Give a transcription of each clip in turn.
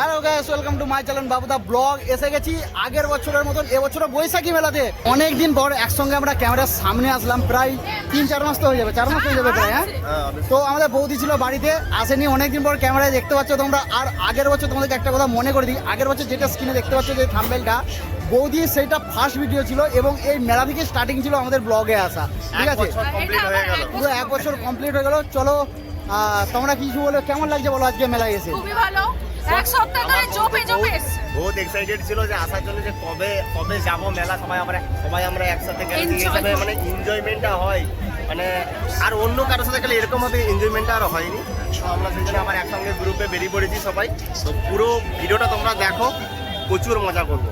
Hello guys, welcome to my channel Babuda blog. এসে গেছি আগের বছরের মতন এবছরও বৈশাখী মেলাতে। অনেকদিন পর একসঙ্গে আমরা ক্যামেরার সামনে আসলাম, প্রায় 3-4 মাস তো হয়ে যাবে, 4 মাস হয়ে যাবে প্রায়। হ্যাঁ, তো আমাদের বৌদি ছিল বাড়িতে, আসেনি অনেকদিন পর। ক্যামেরায় দেখতে পাচ্ছ তোমরা। আর আগের বছর তোমাদেরকে একটা কথা মনে করে দিই, আগের বছর যেটা স্ক্রিনে দেখতে পাচ্ছ যে থাম্বনেলটা, বৌদি সেইটা ফার্স্ট ভিডিও ছিল এবং এই মেলা থেকে স্টার্টিং ছিল আমাদের ব্লগে আসা। ঠিক আছে, পুরো 1 বছর কমপ্লিট হয়ে গেল। চলো তোমরা কিছু বলো, কেমন লাগছে বলো আজকে মেলায় এসে? খুবই ভালো। এক সপ্তাহ ধরে জপে বহুত এক্সাইটেড ছিল যে আসার জন্য, যে কবে যাবো মেলা, সবাই আমরা একসাথে গেলে হিসাবে মানে এনজয়মেন্টটা হয়, মানে আর অন্য কারোর সাথে গেলে এরকম ভাবে এনজয়মেন্টটা আর হয়নি। তো আমরা সেই জন্য আবার একসঙ্গে গ্রুপে বেরিয়ে পড়েছি সবাই। তো পুরো ভিডিওটা তোমরা দেখো, প্রচুর মজা করবো।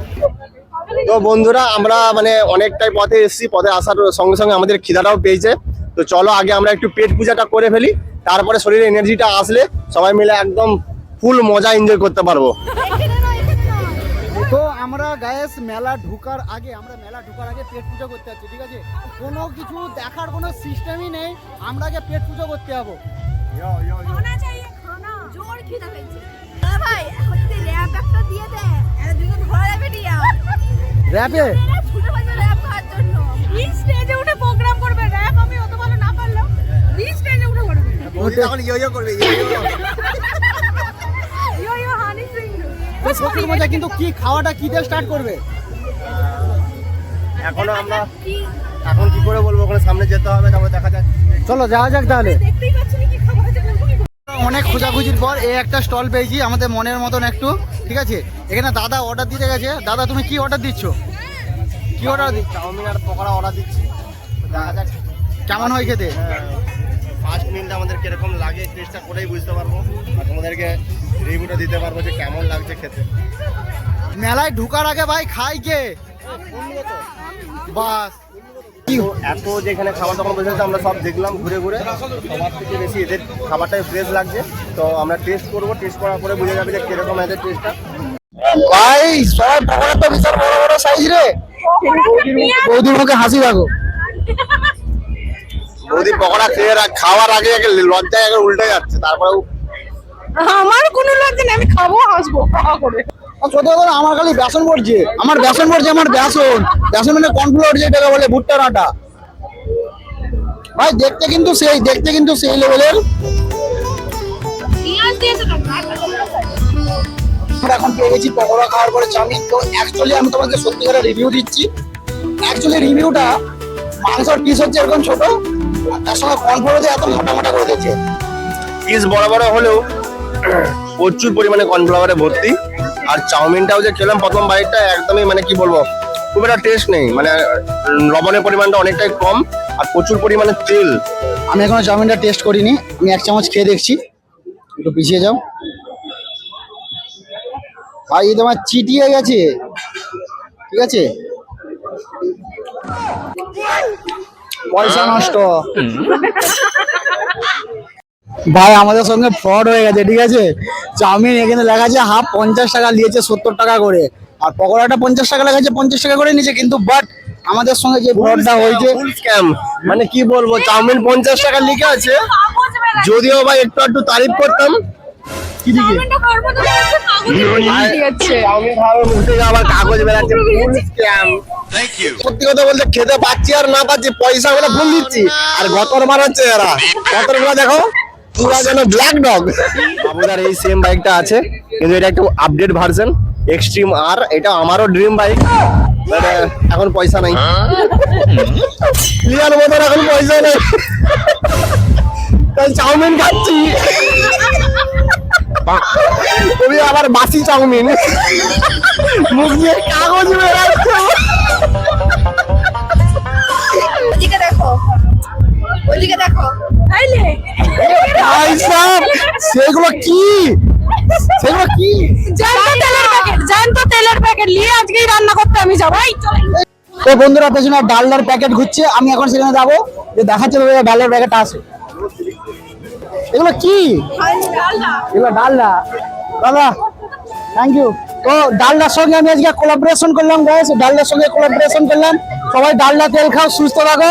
তো বন্ধুরা, আমরা মানে অনেকটাই পথে এসেছি, পথে আসার সঙ্গে সঙ্গে আমাদের খিদাটাও পেয়েছে। তো চলো আগে আমরা একটু পেট পূজাটা করে ফেলি, তারপরে শরীরে এনার্জিটা আসলে সবাই মিলে একদম ফুল মজা এনজয় করতে পারবো। তো আমরা গায়েস মেলা ঢোকার আগে পেট পুজো করতে যাচ্ছি। ঠিক আছে, কোনো কিছু দেখার কোনো সিস্টেমই নেই, আমরা আগে পেট পুজো করতে যাবো। খানা চাই, খানা জোর খিদা পেয়েছে। না ভাই, হচ্ছে র‍্যাপ একটা দিয়ে দে, এর দিকে ঘোরা যাবে দিয়া র‍্যাপে ছোট ভাই র‍্যাপ খাওয়ার জন্য এই স্টেজে উঠে প্রোগ্রাম করবে। র‍্যাপ আমি অত ভালো না পারলাম, এই স্টেজে উঠে করবে। বৌদি এখন ইয়ো করবে, ইয়ো ইয়ো হানি সিং। প্রচুর মজা। কিন্তু কি খাওয়াটা কি দিয়ে স্টার্ট করবে এখনো আমরা এখন কি করে বলবো, ওখানে সামনে যেতে হবে, তারপর দেখা যাক। চলো যাওয়া যাক তাহলে। দেখতেই পাচ্ছেন কি খাবার আছে, বলবো কি? অনেক খোঁজাখুঁজির পর এই একটা স্টল পেয়েছি আমাদের মনের মতন একটু। ঠিক আছে, এখানে দাদা অর্ডার দিতে গেছে। দাদা তুমি কি অর্ডার দিচ্ছ? কি অর্ডার দিচ্ছ? চাউমিন আর পকোড়া অর্ডার দিচ্ছি, দেখা যাক কেমন হয় খেতে। ফার্স্ট মিলটা আমাদের কিরকম লাগে টেস্টটা করেই বুঝতে পারবো, আর তোমাদেরকে রিভিউটা দিতে পারবো যে কেমন লাগছে খেতে। মেলায় ঢোকার আগে ভাই খাই কে বাস। এত যেখানে খাবার তখন বসেছে আমরা সব দেখলাম ঘুরে ঘুরে, সবার থেকে বেশি এদের খাবারটাই ফ্রেশ লাগছে। তো আমরা টেস্ট করবো, টেস্ট করার পরে বুঝে যাবে যে কিরকম এদের টেস্টটা। ভাই সব পকোড়া তো বিশাল বড় বড় সাইজ রে। বৌদির মুখে হাসি দেখো। বৌদি পকোড়া খেয়ে খাওয়ার আগে লজ্জায় উল্টে যাচ্ছে, তারপরে আমার কোনো লজ্জা নেই, আমি খাবো হাসবো খাওয়া করে। আমার খালি বেসন পড়ছে, আমার বেসন মানে কর্নফ্লোর যেটাকে বলে, ভুট্টার আটা। ভাই দেখতে কিন্তু সেই লেভেলের। আমরা এখন পেয়ে গেছি পকোড়া খাওয়ার পরে চাউমিন। তো অ্যাকচুয়ালি আমি তোমাকে সত্যিকারের রিভিউ দিচ্ছি। অ্যাকচুয়ালি রিভিউটা মাংসর পিস হচ্ছে এরকম ছোট, তার সঙ্গে কর্নফ্লোর দিয়ে এত মোটা মোটা করে দিয়েছে। পিস বড় বড় হলেও প্রচুর পরিমাণে কর্নফ্লাওয়ারে ভর্তি। আর চাউমিনটাও যে খেলাম প্রথম বাইটটা, একদমই মানে কি বলবো, খুব একটা টেস্ট নেই, মানে লবণের পরিমাণটা অনেকটাই কম আর প্রচুর পরিমাণে তেল। আমি এখনো চাউমিনটা টেস্ট করিনি, আমি 1 চামচ খেয়ে দেখছি। একটু পিছিয়ে যাও ভাই, এই তোমার চিটিয়ে গেছে। ঠিক আছে, পয়সা নষ্ট। ভাই আমাদের সঙ্গে ফ্রড হয়ে গেছে। ঠিক আছে, চাউমিন এখানে লেখা আছে হাফ 50 টাকা নিয়েছে, 70 টাকা করে। আর পকোড়াটা 50 টাকা লেখা আছে, 50 টাকা করে নিয়েছে। কিন্তু বাট আমাদের সঙ্গে যে ফ্রডটা হয়েছে, ফুল স্ক্যাম। মানে কি বলবো, চাউমিন 50 টাকা লিখে আছে, যদিও ভাই একটু তারিফ করতাম। কি দিকে চাউমিন খাওয়ার মুখে আবার কাগজ বেরাচ্ছে, ফুল স্ক্যাম। সত্যি কথা বলতে খেতে পাচ্ছি আর না পাচ্ছি, পয়সা আমরা ভুল দিচ্ছি। আর গতর মারাচ্ছে এরা, গতরগুলো দেখো পুরো যেন ব্ল্যাক ডগ। বাবুদার এই সেম বাইকটা আছে, কিন্তু এটা একটু আপডেট ভার্সন, এক্সট্রিম আর। এটা আমারও ড্রিম বাইক, এখন পয়সা নাই। লিয়ার মতন এখন পয়সা নেই, তাই চাউমিন খাচ্ছি। তুমি আবার বাসি চাউমিন, মুখ দিয়ে কাগজ বেরাচ্ছে। ওদিকে দেখো, ওদিকে দেখো। সেগুলো কি জ্যান্ত তেলের প্যাকেট নিয়ে আজকেই রান্না করতে আমি যাবো। তো বন্ধুরা, পেছনে ডালনার প্যাকেট ঘুরছে, আমি এখন সেখানে যাবো, যে দেখাচ্ছে ডালের প্যাকেট আছে। এগুলো কি? এগুলো ডালনা। দাদা থ্যাংক ইউ। তো ডালনার সঙ্গে আমি আজকে কোলাবোরেশন করলাম গাইস, ডালনার সঙ্গে কোলাবোরেশন করলাম। সবাই ডালনা তেল খাও, সুস্থ থাকো।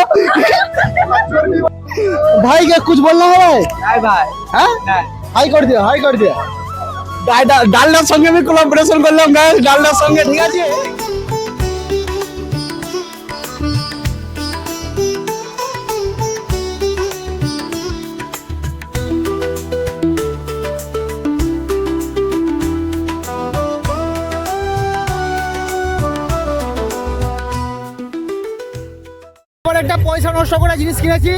भाई क्या कुछ बोलना है भाई? हाय भाई, हाँ हाई कर दिया ডালনার সঙ্গে আমি কোলাবোরেশন করলাম গাইস, ডালনার সঙ্গে, ঠিক আছে। একটা পয়সা নষ্ট করে জিনিস কিনেছি,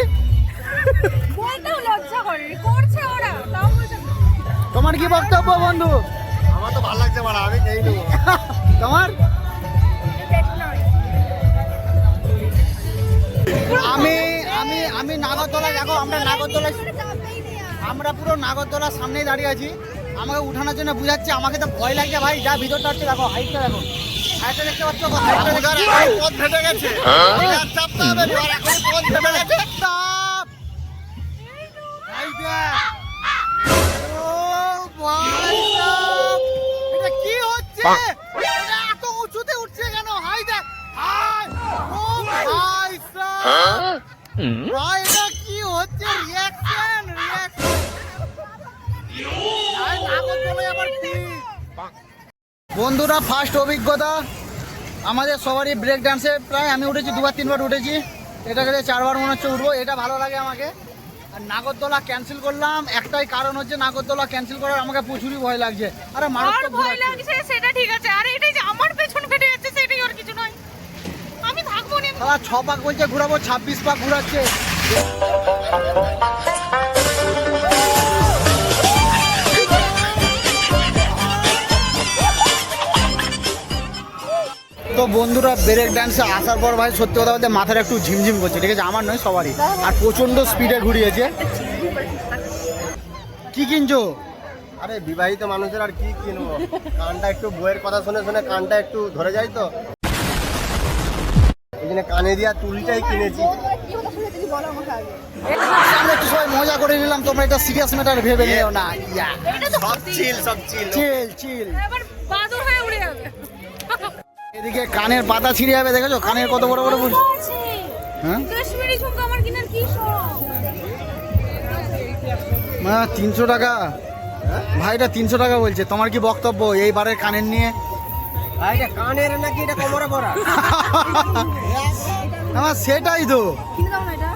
বলতেও লজ্জা করে, করছে ওরা, তাও বলছে না। তোমার কি বক্তব্য বন্ধু? আমার তো ভালো লাগছে মারা, আমি খেয়ে নেবো। তোমার? আমি আমি আমি নাগরদোলা, দেখো আমরা নাগরদোলায়, আমরা পুরো নাগরদোলার সামনেই দাঁড়িয়ে আছি। আমাকে উঠানোর জন্য বুঝাচ্ছে, আমাকে তো ভয় লাগছে ভাই, যা ভিতরটা হচ্ছে দেখো, হাইটটা দেখো, হাইটটা দেখতে পাচ্ছ, হাইটটা দেখো, পথ ফেটে গেছে, চাপতে হবে, এখন পথ ফেটে গেছে। Stop! হাই দেখ। ও ভাই সাব, এটা কি হচ্ছে? এটা এত উঁচুতে উঠছে কেন? হাই দেখ, হাই, ও ভাই সাব, ভাই এটা কি হচ্ছে? Reaction, reaction. আরে নাগরদোলায় আবার কি? বন্ধুরা, ফার্স্ট অভিজ্ঞতা আমাদের সবারই ব্রেক ডান্সে। প্রায় আমি উঠেছি 2-3বার উঠেছি, এটাকে 4বার মনে হচ্ছে উঠবো, এটা ভালো লাগে আমাকে। আর নাগরদোলা ক্যান্সেল করলাম, একটাই কারণ হচ্ছে নাগরদোলা ক্যান্সেল করার আমাকে প্রচুরই ভয় লাগছে। আরে আর মারাত্মক ভয় লাগছে সেটা ঠিক আছে, আর এটাই যে আমার পেছন ফেটে যাচ্ছে সেটাই আর কিছু নয়। আমি থাকবো না। সারা 6 পাক বলছে ঘুরাবো, 26 পাক ঘুরাচ্ছে। তো বন্ধুরা, ব্রেক ডান্সে আসার পর ভাই সত্যি কথা বলতে মাথাটা একটু ঝিমঝিম করছে, ঠিক আছে, আমার নয় সবারই। আর প্রচন্ড স্পিডে ঘুরিয়েছে। কি কিনছো? আরে বিবাহিত মানুষের আর কি কিনবো, কানটা একটু বইয়ের কথা শুনে শুনে কানটা একটু ধরে যায় তো, এই জন্য কানে দিয়া তুলিটাই কিনেছি। আমরা একটু সবাই মজা করে নিলাম, তোমরা এটা সিরিয়াস ম্যাটার ভেবে নিও না। সব চিল, সব চিল। চিল চিল। এবার বাদর হয়ে উড়ে যাবে। এদিকে কানের পাতা ছিঁড়ে যাবে, দেখেছো কানের কত বড় বড় বুঝ। হ্যাঁ কাশ্মীরি ঝুমকা আমার কিনার কি শখ। মা 300 টাকা, ভাইটা 300 টাকা বলছে। তোমার কি বক্তব্য এইবারের কানের নিয়ে? এটা কানের নাকি এটা কোমরে পরা? আমার সেটাই তো, কিনে দাও না এটা।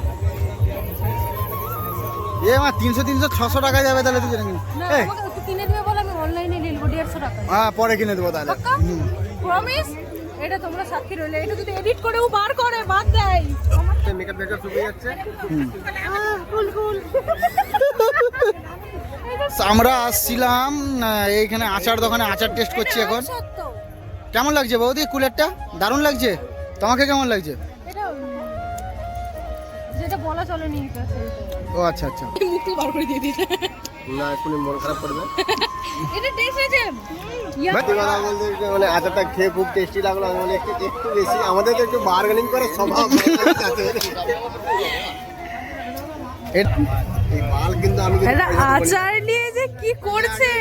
এ মা 300 600 টাকা যাবে তাহলে তুই না আমাকে একটু কিনে দিবে বলে আমি অনলাইনে নিয়ে নেবো 150 টাকা। হ্যাঁ পরে কিনে দেবো তাহলে। প্রমিস? এটা তোমরা সাক্ষী রইলে, এটা যদি এডিট করে ও বার করে বাদ দেয়। মেকআপ মেকআপ শুকিয়ে যাচ্ছে। কুল কুল। আমরা আসছিলাম এইখানে আচার দোকানে, আচার টেস্ট করছি এখন। সত্য। কেমন লাগছে বৌদি কুলেরটা? দারুণ লাগছে। তোমাকে কেমন লাগছে? এটা যেটা বলা চলে নি এটা। ও আচ্ছা আচ্ছা। মুখটা বার করে দিয়ে দিয়েছে। না এখনই মন খারাপ করবে। এটা টেস্ট আছে। সত্যি কথা বলতে মানে আচারটা খেয়ে খুব টেস্টি লাগলো। আমি মানে একটু বেশি, আমাদের তো একটু বার্গেনিং করে স্বভাব। এই মাল কিন্তু আমি এটা আচার নিয়ে যে কি করছে।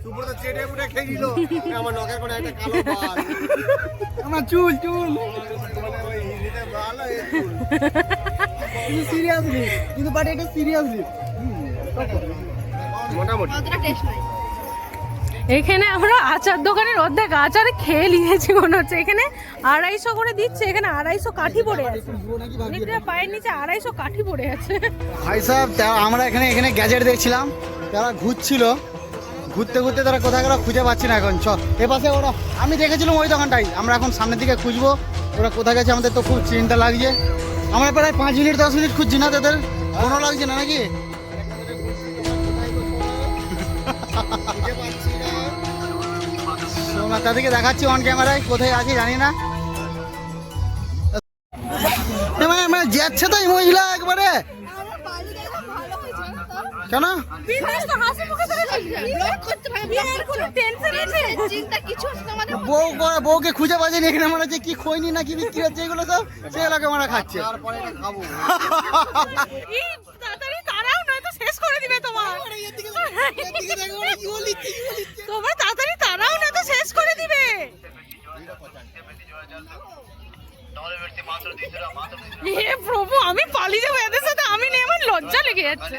সুব্রত চেটে পুটে খেয়ে দিল আমার নখের কোণে একটা কালো বাল। আমার চুল চুল ওই হিন্দিতে বাল আর এই চুল। সিরিয়াসলি কিন্তু, বাট এটা সিরিয়াসলি মোটামুটি এখানে আমরা আচার দোকানের অর্ধেক আচার খেয়ে নিয়েছি মনে হচ্ছে। এখানে 250 করে দিচ্ছে, এখানে 250 কাঠি পড়ে আছে। অনেকটা পায়ের নিচে 250 কাঠি পড়ে আছে। ভাই সাহেব, আমরা এখানে এখানে গ্যাজেট দেখছিলাম, তারা ঘুরছিল, ঘুরতে ঘুরতে তারা কোথায় গেল খুঁজে পাচ্ছি না এখন। এ পাশে ওরা, আমি দেখেছিলাম ওই দোকানটাই, আমরা এখন সামনের দিকে খুঁজবো ওরা কোথায় গেছে। আমাদের তো খুব চিন্তা লাগছে, আমরা প্রায় 5 মিনিট 10 মিনিট খুঁজছি না, তাদের কোনো লাগছে না নাকি? তাদেরকে দেখাচ্ছি অন ক্যামেরায় কোথায় আছে জানি না। মানে যাচ্ছে তো এই মহিলা একবারে, কেন বউকে খুঁজে পাচ্ছি এখানে, মনে হচ্ছে কি খৈনি না কি বিক্রি হচ্ছে এগুলো সব, সেগুলোকে আমরা খাচ্ছে। তারাও নয়তো শেষ করে দিবে তোমার। তোমার তাড়াতাড়ি তারাও নয়তো শেষ করে দিবে। হে প্রভু, আমি পালিয়ে যাবো এদের সাথে, আমি নিয়ে আমার লজ্জা লেগে যাচ্ছে।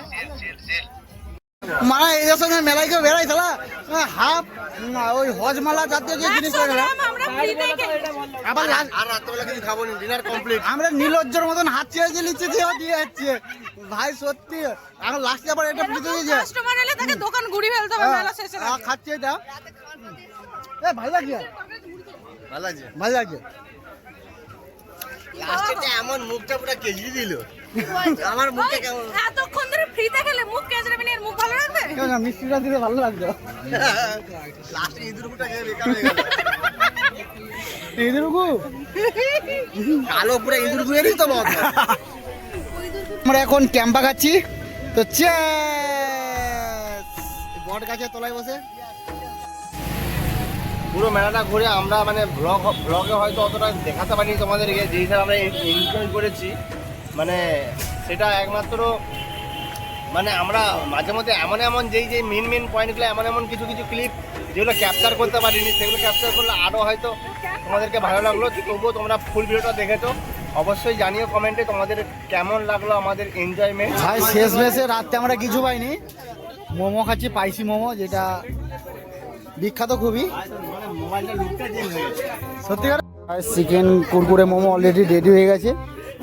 মানে এদের সঙ্গে মেলায় কেউ বেড়াই তালা হাফ ওই হজমালা জাতীয় যে জিনিস আমরা ফ্রিতে আবার আর রাত্রেবেলা কিছু খাবো না, ডিনার কমপ্লিট। আমরা নীলজ্জর মতন হাত চেয়ে লিচে দিয়ে যাচ্ছে ভাই সত্যি এখন লাস্টে আবার এটা ফ্রিতে দিয়েছে কাস্টমার এলে তাকে দোকান ঘুরি ফেলতে হবে মেলা শেষে খাচ্ছে এটা এ ভালো লাগছে ভালো লাগছে। ভালো লাগছে লাস্টে এমন মুখটা পুরো কেজি দিল। আমার মুখটা কেমন এতক্ষণ ধরে ফ্রিতে খেলে মুখ কেজরে মানে মুখ ভালো লাগবে কেন না মিষ্টিটা দিলে ভালো লাগতো লাস্টে ইঁদুরটা খেয়ে বেকার হয়ে গেল। এদেরকু কালো পুরো ইঁদুর গুয়েরই তো মত। আমরা এখন ক্যাম্পা খাচ্ছি তো বট গাছের তলায় বসে পুরো মেলাটা ঘুরে আমরা মানে ব্লগে হয়তো অতটা দেখাতে পারিনি তোমাদেরকে, যে হিসাবে আমরা এনজয় করেছি মানে সেটা একমাত্র মানে আমরা মাঝে মধ্যে এমন যেই মেন পয়েন্টগুলো এমন কিছু ক্লিপ যেগুলো ক্যাপচার করতে পারিনি, সেগুলো ক্যাপচার করলে আরও হয়তো তোমাদেরকে ভালো লাগলো। তবুও তোমরা ফুল ভিডিওটা দেখেছো, অবশ্যই জানিও কমেন্টে তোমাদের কেমন লাগলো আমাদের এনজয়মেন্ট। ভাই শেষ মেসে রাতে আমরা কিছু পাইনি, মোমো খাচ্ছি পাইসি মোমো, যেটা বিখ্যাত খুবই সত্যিকার। Chicken Kurkure momo already ready হয়ে গেছে।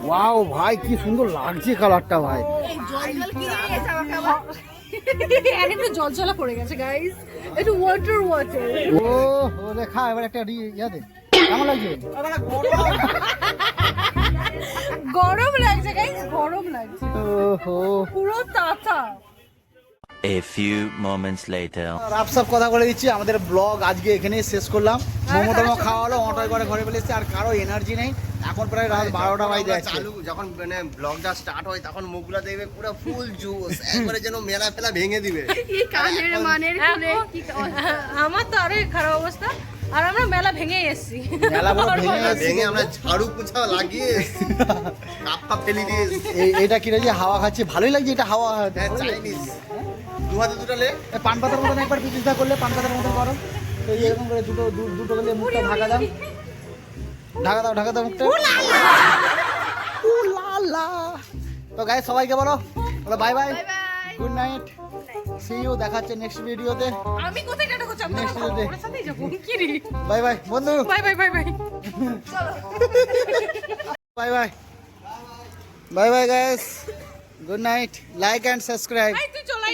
ওয়াও ভাই কি সুন্দর লাগছে কালারটা ভাই। একটু জল জলা পড়ে গেছে গাইস, একটু ওয়াটার ও লেখা এবার একটা ইয়াতে কেমন লাগছে? গরম লাগছে গাইস, গরম লাগছে ওহো পুরো তাতা। A few moments later. রাফসাফ কথা বলে দিচ্ছি, আমাদের ব্লগ আজকে এখানেই শেষ করলাম। মোমো টোমো খাওয়া হলো, অটোয় করে ঘরে ফেলে এসেছি, আর কারো এনার্জি নেই। এখন প্রায় রাত 12টা বাজে যাচ্ছে। চালু যখন মানে ব্লগটা স্টার্ট হয় তখন মুখগুলো দেখবে পুরো ফুল জুস, একবারে যেন মেলা ফেলা ভেঙে দিবে। আমার তো আরো খারাপ অবস্থা, আর আমরা মেলা ভেঙে এসেছি। মেলা পুরো ভেঙে গেছে। ভেঙে আমরা ঝাড়ু পোছা লাগিয়ে কাপ কাপ ফেলে দিয়ে এইটা কি যে হাওয়া খাচ্ছি, ভালোই লাগছে এটা হাওয়া। চাইনিজ দু হাতে দুটো লে পান পাতার মতন একবার পিছিয়ে করলে পান পাতার মতন করো, তো এরকম করে দুটো করলে মুখটা ঢাকা দাও, ঢাকা দাও মুখটা। তো গাইস সবাইকে বলো bye bye, good night, see you, দেখা হচ্ছে নেক্সট ভিডিওতে। আমি কোথায় টাটা করছি, আমি Next তো video. ওর সাথেই যাবো কি রে। বাই বাই বন্ধু, bye bye bye bye bye bye bye bye guys, good night, like and subscribe. এই তুই চলাই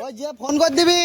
ওই যে ফোন কর দিবি।